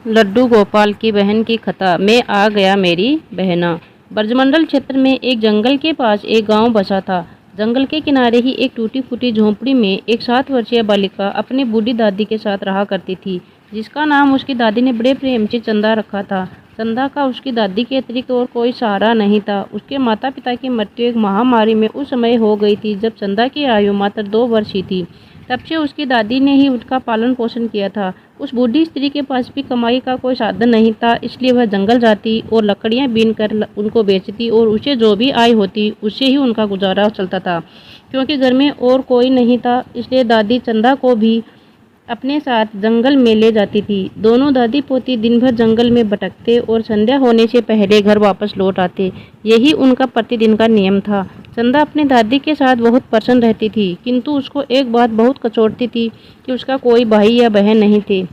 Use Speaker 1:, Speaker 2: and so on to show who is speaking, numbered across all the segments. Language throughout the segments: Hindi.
Speaker 1: लड्डू गोपाल की बहन की कथा में आ गया मेरी बहना। ब्रजमंडल क्षेत्र में एक जंगल के पास एक गांव बसा था। जंगल के किनारे ही एक टूटी फूटी झोंपड़ी में एक 7 वर्षीय बालिका अपनी बूढ़ी दादी के साथ रहा करती थी, जिसका नाम उसकी दादी ने बड़े प्रेम से चंदा रखा था। चंदा का उसकी दादी के अतिरिक्त और कोई सहारा नहीं था। उसके माता पिता की मृत्यु एक महामारी में उस समय हो गई थी जब चंदा की आयु मात्र 2 वर्ष ही थी। तब से उसकी दादी ने ही उसका पालन पोषण किया था। उस बूढ़ी स्त्री के पास भी कमाई का कोई साधन नहीं था, इसलिए वह जंगल जाती और लकड़ियां बीन कर उनको बेचती और उसे जो भी आय होती उससे ही उनका गुजारा चलता था। क्योंकि घर में और कोई नहीं था, इसलिए दादी चंदा को भी अपने साथ जंगल में ले जाती थी। दोनों दादी पोती दिन भर जंगल में भटकते और संध्या होने से पहले घर वापस लौट आते। यही उनका प्रतिदिन का नियम था। चंदा अपनी दादी के साथ बहुत प्रसन्न रहती थी, किंतु उसको एक बात बहुत कचोटती थी कि उसका कोई भाई या बहन नहीं थे।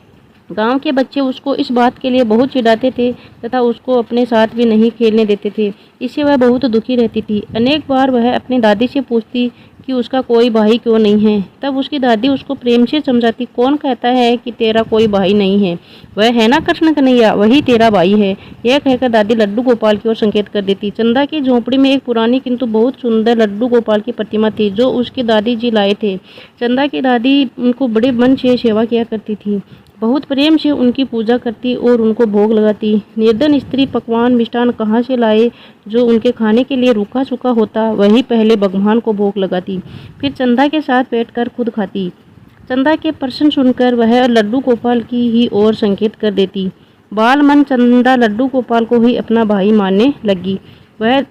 Speaker 1: गांव के बच्चे उसको इस बात के लिए बहुत चिढ़ाते थे तथा उसको अपने साथ भी नहीं खेलने देते थे। इससे वह बहुत दुखी रहती थी। अनेक बार वह अपनी दादी से पूछती कि उसका कोई भाई क्यों नहीं है। तब उसकी दादी उसको प्रेम से समझाती, कौन कहता है कि तेरा कोई भाई नहीं है, वह है ना कृष्ण कन्हैया, वही तेरा भाई है। यह कहकर दादी लड्डू गोपाल की ओर संकेत कर देती। चंदा की झोंपड़ी में एक पुरानी किंतु बहुत सुंदर लड्डू गोपाल की प्रतिमा थी, जो उसकी दादी जी लाए थे। चंदा की दादी उनको बड़े मन से सेवा किया करती थी, बहुत प्रेम से उनकी पूजा करती और उनको भोग लगाती। निर्धन स्त्री पकवान मिष्ठान कहाँ से लाए जो उनके खाने के लिए रूखा सूखा होता, वही पहले भगवान को भोग लगाती, फिर चंदा के साथ बैठकर खुद खाती। चंदा के प्रश्न सुनकर वह लड्डू गोपाल की ही ओर संकेत कर देती। बाल मन चंदा लड्डू गोपाल को ही अपना भाई मानने लगी। वह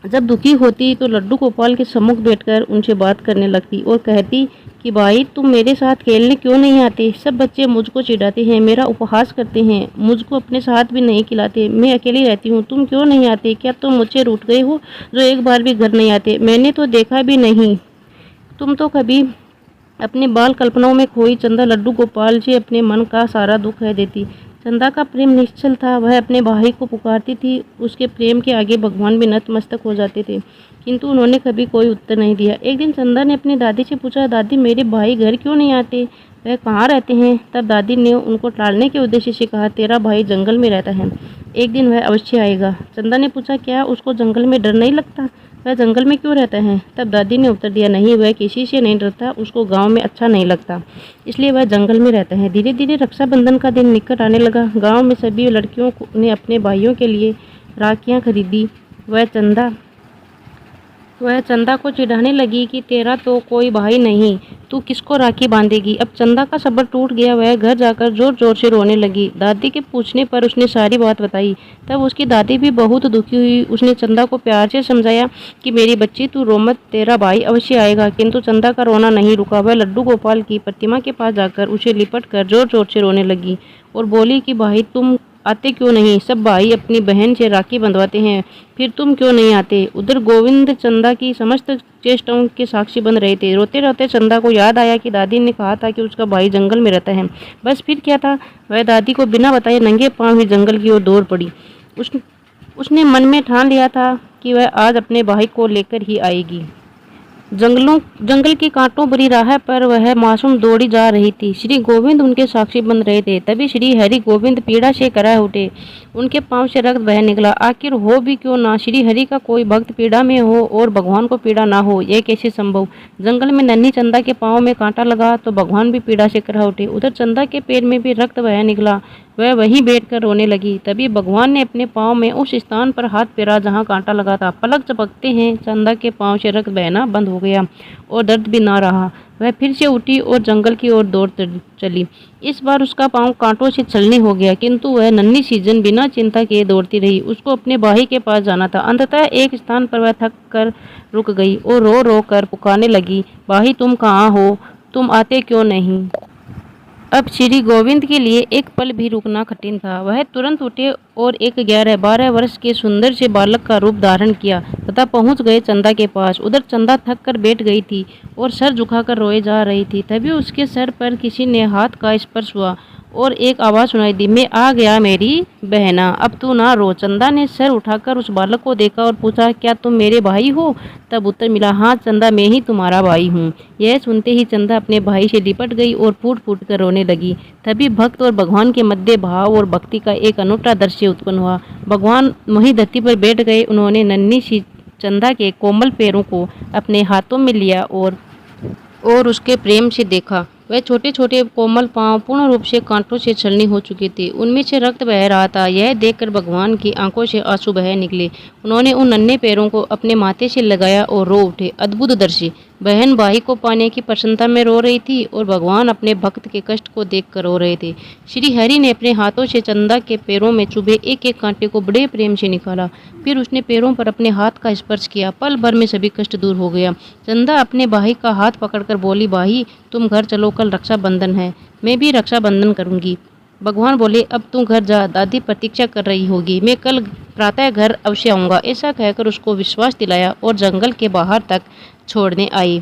Speaker 1: जब दुखी होती तो लड्डू गोपाल के सम्मुख बैठकर उनसे बात करने लगती और कहती कि भाई तुम मेरे साथ खेलने क्यों नहीं आते। सब बच्चे मुझको चिढ़ाते हैं, मेरा उपहास करते हैं, मुझको अपने साथ भी नहीं खिलाते। मैं अकेली रहती हूँ, तुम क्यों नहीं आते? क्या तुम मुझसे रूठ गए हो जो एक बार भी घर नहीं आते? मैंने तो देखा भी नहीं, तुम तो कभी अपने बाल कल्पनाओं में खोई। चंदा लड्डू गोपाल से अपने मन का सारा दुख कह देती। चंदा का प्रेम निश्चल था। वह अपने भाई को पुकारती थी। उसके प्रेम के आगे भगवान भी नतमस्तक हो जाते थे, किंतु उन्होंने कभी कोई उत्तर नहीं दिया। एक दिन चंदा ने अपनी दादी से पूछा, दादी मेरे भाई घर क्यों नहीं आते, वह कहाँ रहते हैं? तब दादी ने उनको टालने के उद्देश्य से कहा, तेरा भाई जंगल में रहता है, एक दिन वह अवश्य आएगा। चंदा ने पूछा, क्या उसको जंगल में डर नहीं लगता? वह जंगल में क्यों रहता है? तब दादी ने उत्तर दिया, नहीं, वह किसी से नहीं डरता, उसको गांव में अच्छा नहीं लगता, इसलिए वह जंगल में रहता है। धीरे धीरे रक्षाबंधन का दिन निकट आने लगा। गांव में सभी लड़कियों ने अपने भाइयों के लिए राखियां खरीदी। वह चंदा को चिढ़ाने लगी कि तेरा तो कोई भाई नहीं, तू किसको राखी बांधेगी। अब चंदा का सब्र टूट गया। वह घर जाकर जोर जोर से रोने लगी। दादी के पूछने पर उसने सारी बात बताई। तब उसकी दादी भी बहुत दुखी हुई। उसने चंदा को प्यार से समझाया कि मेरी बच्ची तू रो मत, तेरा भाई अवश्य आएगा। किंतु चंदा का रोना नहीं रुका। वह लड्डू गोपाल की प्रतिमा के पास जाकर उसे लिपट कर जोर जोर से रोने लगी और बोली कि भाई तुम आते क्यों नहीं? सब भाई अपनी बहन से राखी बंधवाते हैं, फिर तुम क्यों नहीं आते? उधर गोविंद चंदा की समस्त चेष्टाओं के साक्षी बन रहे थे। रोते रोते चंदा को याद आया कि दादी ने कहा था कि उसका भाई जंगल में रहता है। बस फिर क्या था, वह दादी को बिना बताए नंगे पांव ही जंगल की ओर दौड़ पड़ी। उसने मन में ठान लिया था कि वह आज अपने भाई को लेकर ही आएगी। जंगल की कांटों भरी राह पर वह मासूम दौड़ी जा रही थी। श्री गोविंद उनके साक्षी बन रहे थे। तभी श्री हरि गोविंद पीड़ा से करा उठे। उनके पांव से रक्त बह निकला। आखिर हो भी क्यों ना, श्री हरि का कोई भक्त पीड़ा में हो और भगवान को पीड़ा ना हो, यह कैसे संभव? जंगल में नन्ही चंदा के पांव में कांटा लगा तो भगवान भी पीड़ा से करा उठे। उधर चंदा के पैर में भी रक्त बह निकला। वह वहीं बैठकर रोने लगी। तभी भगवान ने अपने पांव में उस स्थान पर हाथ फेरा जहां कांटा लगा था। पलक झपकते हैं चंदा के पांव से रक्त बहना बंद हो गया और दर्द भी ना रहा। वह फिर से उठी और जंगल की ओर दौड़ चली। इस बार उसका पांव कांटों से छलनी हो गया, किंतु वह नन्ही सीजन बिना चिंता किए दौड़ती रही। उसको अपने भाई के पास जाना था। अंततः एक स्थान पर वह थक कर रुक गई और रो रो कर पुकारने लगी, भाई तुम कहाँ हो, तुम आते क्यों नहीं? अब श्री गोविंद के लिए एक पल भी रुकना कठिन था। वह तुरंत उठे और एक 11-12 वर्ष के सुंदर से बालक का रूप धारण किया तथा पहुंच गए चंदा के पास। उधर चंदा थक कर बैठ गई थी और सर झुकाकर रोए जा रही थी। तभी उसके सर पर किसी ने हाथ का स्पर्श हुआ और एक आवाज़ सुनाई दी, मैं आ गया मेरी बहना, अब तू ना रो। चंदा ने सर उठाकर उस बालक को देखा और पूछा, क्या तुम मेरे भाई हो? तब उत्तर मिला, हाँ चंदा, मैं ही तुम्हारा भाई हूँ। यह सुनते ही चंदा अपने भाई से लिपट गई और फूट फूट कर रोने लगी। तभी भक्त और भगवान के मध्य भाव और भक्ति का एक अनूठा दृश्य उत्पन्न हुआ। भगवान वहीं धरती पर बैठ गए। उन्होंने नन्ही सी चंदा के कोमल पैरों को अपने हाथों में लिया और उसके प्रेम से देखा। वह छोटे छोटे कोमल पांव पूर्ण रूप से कांटों से छलनी हो चुके थे। उनमें से रक्त बह रहा था। यह देखकर भगवान की आंखों से आंसू बह निकले। उन्होंने उन नन्हे पैरों को अपने माथे से लगाया और रो उठे। अद्भुत दृश्य। बहन भाई को पाने की प्रसन्नता में रो रही थी और भगवान अपने भक्त के कष्ट को देखकर रो रहे थे। श्री हरि ने अपने हाथों से चंदा के पैरों में चुभे एक एक कांटे को बड़े प्रेम से निकाला। फिर उसने पैरों पर अपने हाथ का स्पर्श किया। पल भर में सभी कष्ट दूर हो गया। चंदा अपने भाई का हाथ पकड़कर बोली, भाई तुम घर चलो, कल रक्षाबंधन है, मैं भी रक्षाबंधन करूंगी। भगवान बोले, अब तू घर जा, दादी प्रतीक्षा कर रही होगी, मैं कल प्रातः घर अवश्य आऊँगा। ऐसा कहकर उसको विश्वास दिलाया और जंगल के बाहर तक छोड़ने आई।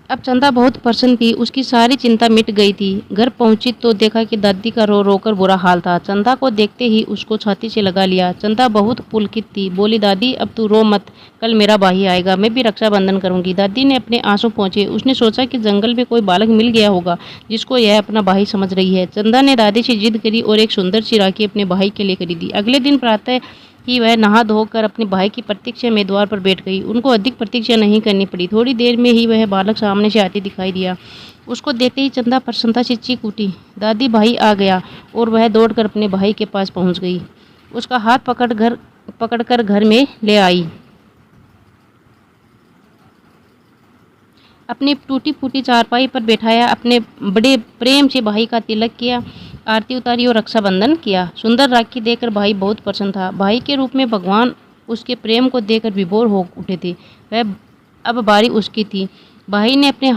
Speaker 1: अब चंदा बहुत प्रसन्न थी। उसकी सारी चिंता मिट गई थी। घर पहुंची तो देखा कि दादी का रो रो कर बुरा हाल था। चंदा को देखते ही उसको छाती से लगा लिया। चंदा बहुत पुलकित थी। बोली, दादी अब तू रो मत, कल मेरा भाई आएगा, मैं भी रक्षाबंधन करूंगी। दादी ने अपने आंसू पोंछे। उसने सोचा कि जंगल में कोई बालक मिल गया होगा जिसको यह अपना भाई समझ रही है। चंदा ने दादी से जिद करी और एक सुंदर सी राखी अपने भाई के लिए खरीदी। अगले दिन प्रातः ही वह नहा धोकर अपने भाई की प्रतीक्षा में द्वार पर बैठ गई। उनको अधिक प्रतीक्षा नहीं करनी पड़ी। थोड़ी देर में ही वह बालक सामने से आते दिखाई दिया। उसको देखते ही चंदा प्रसन्नता से चीख उठी, दादी भाई आ गया। और वह दौड़कर अपने भाई के पास पहुंच गई। उसका हाथ पकड़कर घर में ले आई। अपनी टूटी फूटी चारपाई पर बैठाया। अपने बड़े प्रेम से भाई का तिलक किया, आरती उतारी और रक्षाबंधन किया। सुंदर राखी देखकर भाई बहुत प्रसन्न था। भाई के रूप में भगवान उसके प्रेम को देखकर विभोर हो उठे थे। वह अब बारी उसकी थी। भाई ने अपने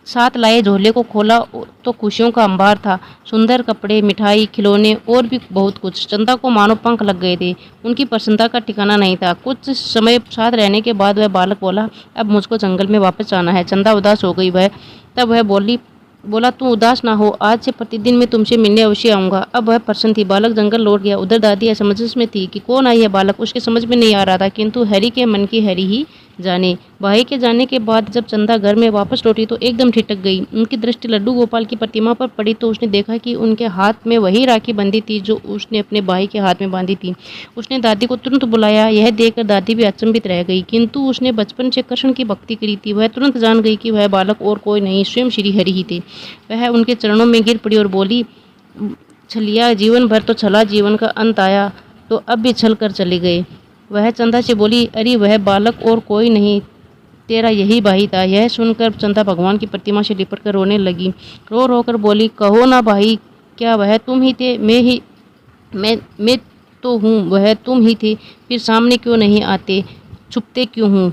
Speaker 1: साथ लाए झोले को खोला तो खुशियों का अंबार था। सुंदर कपड़े, मिठाई, खिलौने और भी बहुत कुछ। चंदा को मानो पंख लग गए थे। उनकी प्रसन्नता का ठिकाना नहीं था। कुछ समय साथ रहने के बाद वह बालक बोला, अब मुझको जंगल में वापस जाना है। चंदा उदास हो गई। तब वह बोला, तू उदास ना हो, आज से प्रतिदिन मैं तुमसे मिलने अवश्य आऊँगा। अब वह प्रसन्न थी। बालक जंगल लौट गया। उधर दादी असमंजस में थी कि कौन आई है बालक, उसके समझ में नहीं आ रहा था। किंतु हरि के मन की हरि ही जाने। भाई के जाने के बाद जब चंदा घर में वापस लौटी तो एकदम ठिठक गई। उनकी दृष्टि लड्डू गोपाल की प्रतिमा पर पड़ी तो उसने देखा कि उनके हाथ में वही राखी बंधी थी जो उसने अपने भाई के हाथ में बांधी थी। उसने दादी को तुरंत बुलाया। यह देखकर दादी भी अचंभित रह गई। किंतु उसने बचपन से कृष्ण की भक्ति करी थी। वह तुरंत जान गई कि वह बालक और कोई नहीं, स्वयं श्री हरि ही थे। वह उनके चरणों में गिर पड़ी और बोली, छलिया, जीवन भर तो छला, जीवन का अंत आया तो अब भी छल कर चले गए। वह चंदा से बोली, अरे वह बालक और कोई नहीं, तेरा यही भाई था। यह सुनकर चंदा भगवान की प्रतिमा से लिपट कर रोने लगी। रो रो कर बोली, कहो ना भाई, क्या वह तुम ही थे? मैं तो हूँ, वह तुम ही थे, फिर सामने क्यों नहीं आते, छुपते क्यों हूँ?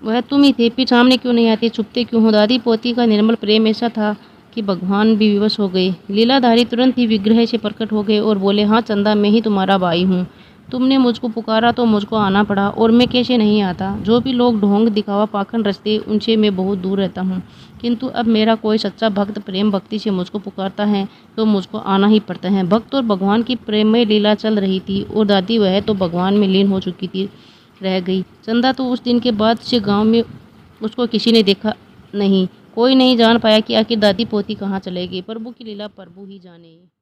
Speaker 1: वह तुम ही थे, फिर सामने क्यों नहीं आते, छुपते क्यों हो? दादी पोती का निर्मल प्रेम ऐसा था कि भगवान भी विवश हो गए। लीलाधारी तुरंत ही विग्रह से प्रकट हो गए और बोले, हाँ चंदा, मैं ही तुम्हारा भाई हूँ। तुमने मुझको पुकारा तो मुझको आना पड़ा, और मैं कैसे नहीं आता। जो भी लोग ढोंग दिखावा पाखंड रचते उनसे मैं बहुत दूर रहता हूँ। किंतु अब मेरा कोई सच्चा भक्त प्रेम भक्ति से मुझको पुकारता है तो मुझको आना ही पड़ता है। भक्त और भगवान की प्रेममय लीला चल रही थी और दादी वह तो भगवान में लीन हो चुकी थी, रह गई। चंदा तो उस दिन के बाद से गांव में उसको किसी ने देखा नहीं। कोई नहीं जान पाया कि आखिर दादी पोती कहाँ चले गई। प्रभु की लीला प्रभु ही जाने।